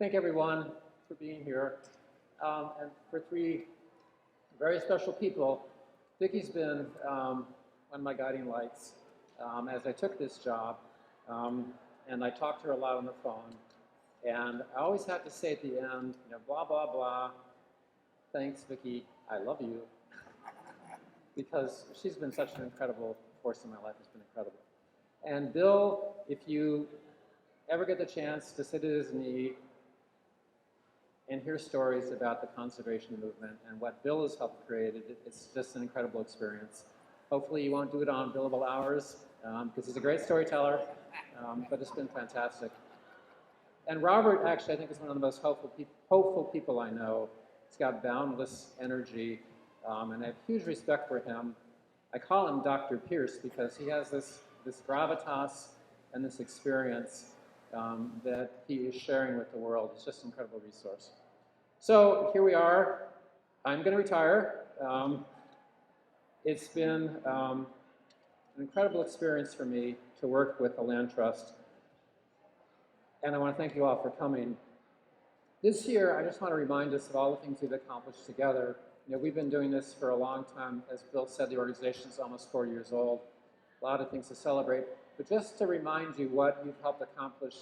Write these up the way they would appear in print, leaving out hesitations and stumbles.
Thank everyone for being here. And for three very special people, Vicky's been one of my guiding lights as I took this job. And I talked to her a lot on the phone. And I always have to say at the end, blah, blah, blah. Thanks, Vicky. I love you. Because she's been such an incredible force in my life. It's been incredible. And Bill, if you ever get the chance to sit at his knee and hear stories about the conservation movement and what Bill has helped create, it's just an incredible experience. Hopefully you won't do it on billable hours, because he's a great storyteller, but it's been fantastic. And Robert, actually, I think is one of the most hopeful people I know. He's got boundless energy, and I have huge respect for him. I call him Dr. Pierce because he has this gravitas and this experience that he is sharing with the world. It's just an incredible resource. So here we are. I'm going to retire. It's been an incredible experience for me to work with the Land Trust. And I want to thank you all for coming. This year, I just want to remind us of all the things we've accomplished together. We've been doing this for a long time. As Bill said, the organization is almost 4 years old. A lot of things to celebrate. But just to remind you what you've helped accomplish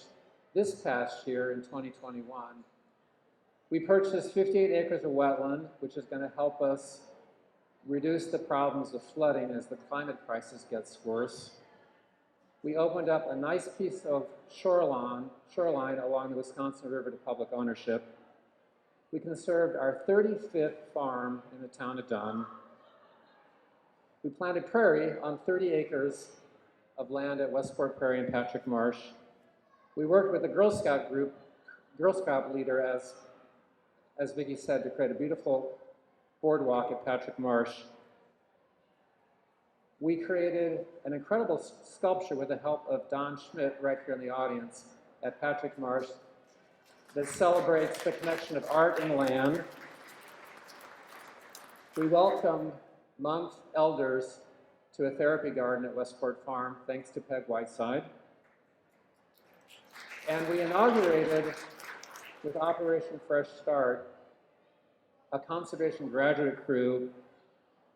this past year in 2021, we purchased 58 acres of wetland, which is going to help us reduce the problems of flooding as the climate crisis gets worse. We opened up a nice piece of shoreline along the Wisconsin River to public ownership. We conserved our 35th farm in the town of Dunn. We planted prairie on 30 acres of land at Westport Prairie and Patrick Marsh. We worked with the Girl Scout leader, as Vicki said, to create a beautiful boardwalk at Patrick Marsh. We created an incredible sculpture with the help of Don Schmidt right here in the audience at Patrick Marsh that celebrates the connection of art and land. We welcomed monk elders to a therapy garden at Westport Farm, thanks to Peg Whiteside. And we inaugurated, with Operation Fresh Start, a conservation graduate crew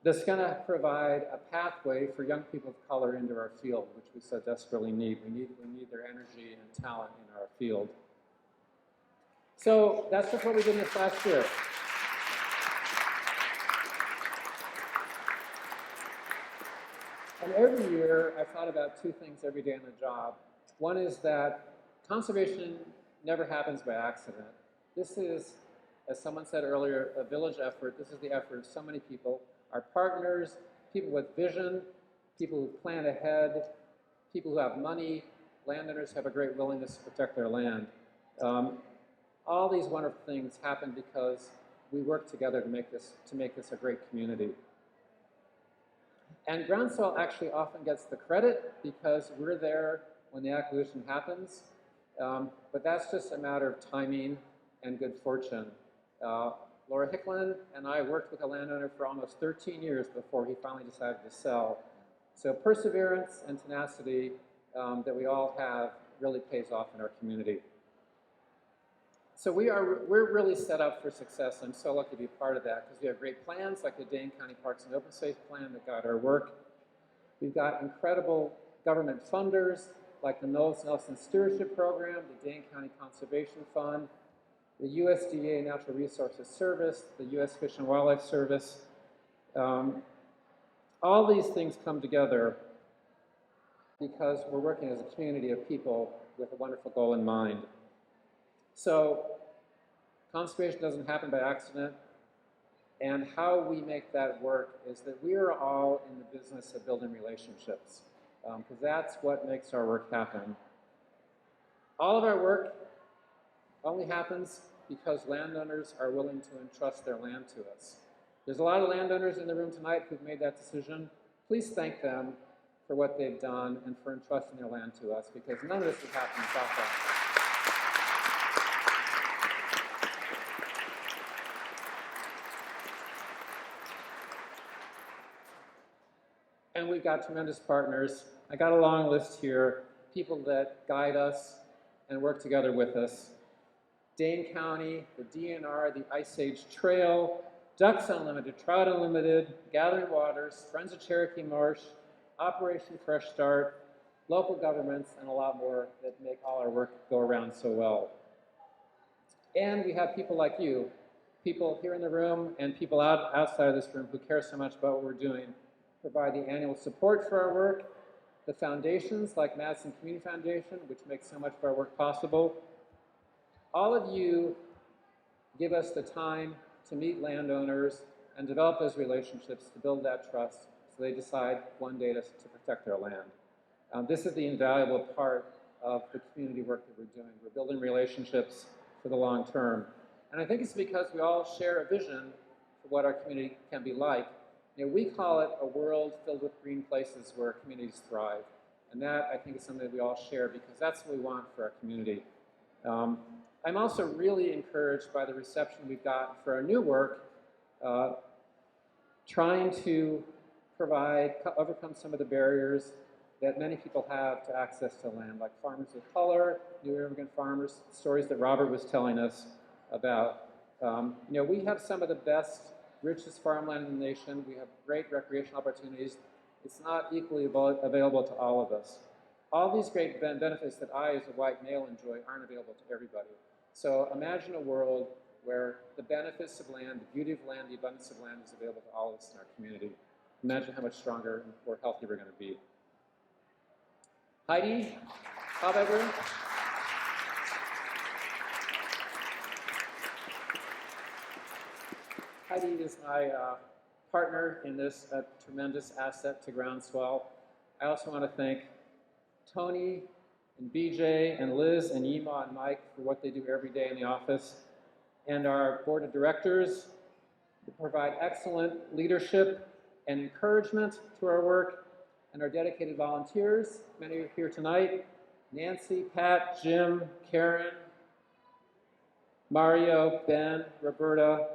that's going to provide a pathway for young people of color into our field, which we so desperately need. We need their energy and talent in our field. So that's just what we did this last year. And every year, I've thought about two things every day on the job. One is that conservation never happens by accident. This is, as someone said earlier, a village effort. This is the effort of so many people. Our partners, people with vision, people who plan ahead, people who have money, landowners who have a great willingness to protect their land. All these wonderful things happen because we work together to make this a great community. And Groundswell actually often gets the credit because we're there when the acquisition happens, but that's just a matter of timing and good fortune. Laura Hicklin and I worked with a landowner for almost 13 years before he finally decided to sell. So perseverance and tenacity that we all have really pays off in our community. So we're really set up for success. I'm so lucky to be part of that because we have great plans like the Dane County Parks and Open Space Plan that guide our work. We've got incredible government funders like the Knowles Nelson Stewardship Program, the Dane County Conservation Fund, the USDA Natural Resources Service, the U.S. Fish and Wildlife Service. All these things come together because we're working as a community of people with a wonderful goal in mind. So conservation doesn't happen by accident, and how we make that work is that we are all in the business of building relationships, because that's what makes our work happen. All of our work only happens because landowners are willing to entrust their land to us. There's a lot of landowners in the room tonight who've made that decision. Please thank them for what they've done and for entrusting their land to us, because none of this would happen without that. And we've got tremendous partners. I got a long list here, people that guide us and work together with us. Dane County, the DNR, the Ice Age Trail, Ducks Unlimited, Trout Unlimited, Gathering Waters, Friends of Cherokee Marsh, Operation Fresh Start, local governments, and a lot more that make all our work go around so well. And we have people like you, people here in the room and people outside of this room who care so much about what we're doing, provide the annual support for our work, the foundations like Madison Community Foundation, which makes so much of our work possible. All of you give us the time to meet landowners and develop those relationships to build that trust so they decide one day to protect their land. This is the invaluable part of the community work that we're doing. We're building relationships for the long term. And I think it's because we all share a vision for what our community can be like. You know, we call it a world filled with green places where communities thrive. And that, I think, is something that we all share because that's what we want for our community. I'm also really encouraged by the reception we've got for our new work, trying to overcome some of the barriers that many people have to access to land, like farmers of color, new immigrant farmers, stories that Robert was telling us about. You know, we have some of the best, richest farmland in the nation. We have great recreational opportunities. It's not equally available to all of us. All these great benefits that I, as a white male, enjoy aren't available to everybody. So imagine a world where the benefits of land, the beauty of land, the abundance of land is available to all of us in our community. Imagine how much stronger and more healthy we're going to be. Heidi Habeber. Heidi is my partner in this tremendous asset to Groundswell. I also want to thank Tony and BJ and Liz and Yima and Mike for what they do every day in the office, and our board of directors who provide excellent leadership and encouragement to our work, and our dedicated volunteers, many of you here tonight, Nancy, Pat, Jim, Karen, Mario, Ben, Roberta,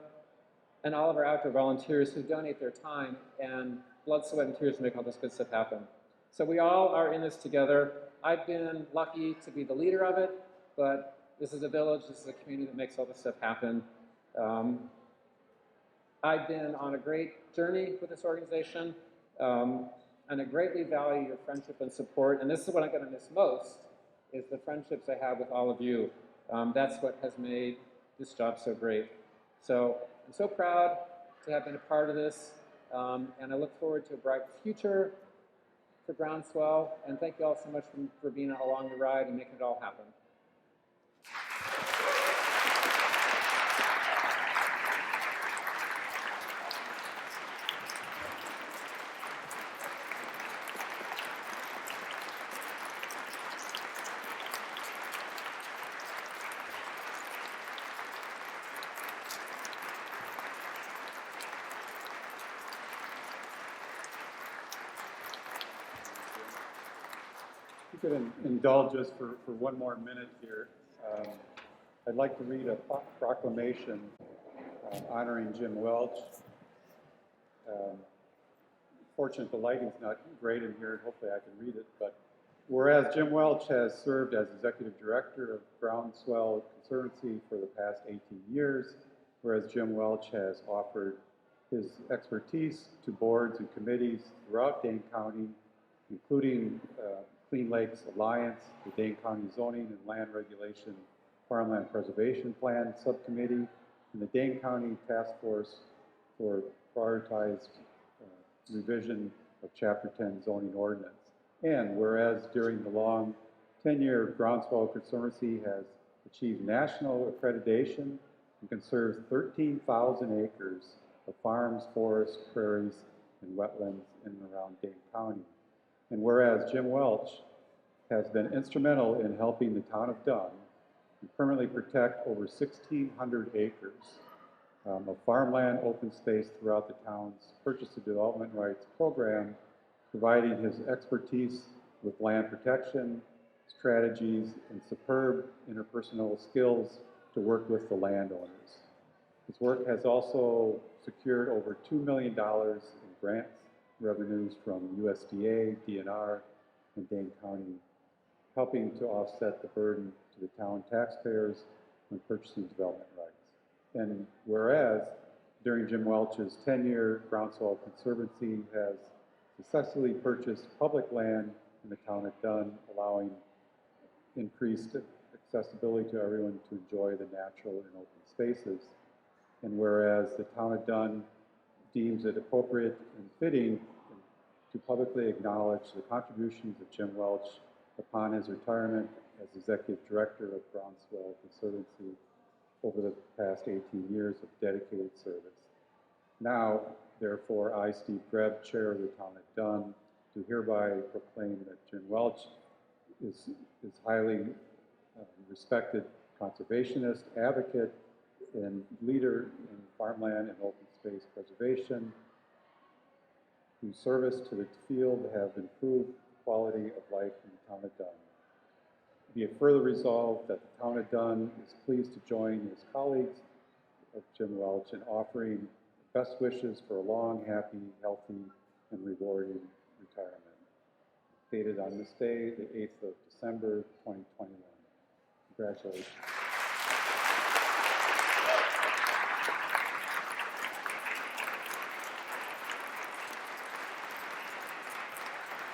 and all of our outdoor volunteers who donate their time and blood, sweat, and tears to make all this good stuff happen. So we all are in this together. I've been lucky to be the leader of it, but this is a village, this is a community that makes all this stuff happen. I've been on a great journey with this organization, and I greatly value your friendship and support. And this is what I'm going to miss most, is the friendships I have with all of you. That's what has made this job so great. So I'm so proud to have been a part of this, and I look forward to a bright future for Groundswell. And thank you all so much for being along the ride and making it all happen. If you could indulge us for one more minute here. I'd like to read a proclamation honoring Jim Welch. Fortunately, the lighting's not great in here, and hopefully I can read it, but whereas Jim Welch has served as Executive Director of Groundswell Conservancy for the past 18 years, whereas Jim Welch has offered his expertise to boards and committees throughout Dane County, including Clean Lakes Alliance, the Dane County Zoning and Land Regulation Farmland Preservation Plan Subcommittee, and the Dane County Task Force for Prioritized Revision of Chapter 10 Zoning Ordinance. And whereas during the long tenure, Groundswell Conservancy has achieved national accreditation and conserves 13,000 acres of farms, forests, prairies, and wetlands in and around Dane County. And whereas Jim Welch has been instrumental in helping the town of Dunn permanently protect over 1,600 acres of farmland open space throughout the town's purchase and development rights program, providing his expertise with land protection, strategies, and superb interpersonal skills to work with the landowners. His work has also secured over $2 million in grants revenues from USDA, DNR, and Dane County, helping to offset the burden to the town taxpayers when purchasing development rights. And whereas during Jim Welch's tenure, Groundswell Conservancy has successfully purchased public land in the town of Dunn, allowing increased accessibility to everyone to enjoy the natural and open spaces. And whereas the town of Dunn deems it appropriate and fitting to publicly acknowledge the contributions of Jim Welch upon his retirement as Executive Director of Groundswell Conservancy over the past 18 years of dedicated service. Now, therefore, I, Steve Greb, Chair of the Town of Dunn, do hereby proclaim that Jim Welch is highly respected conservationist, advocate, and leader in farmland and open space preservation, whose service to the field have improved quality of life in the town of Dunn. Be it further resolved that the town of Dunn is pleased to join his colleagues of Jim Welch in offering best wishes for a long, happy, healthy, and rewarding retirement. Dated on this day, the 8th of December, 2021. Congratulations.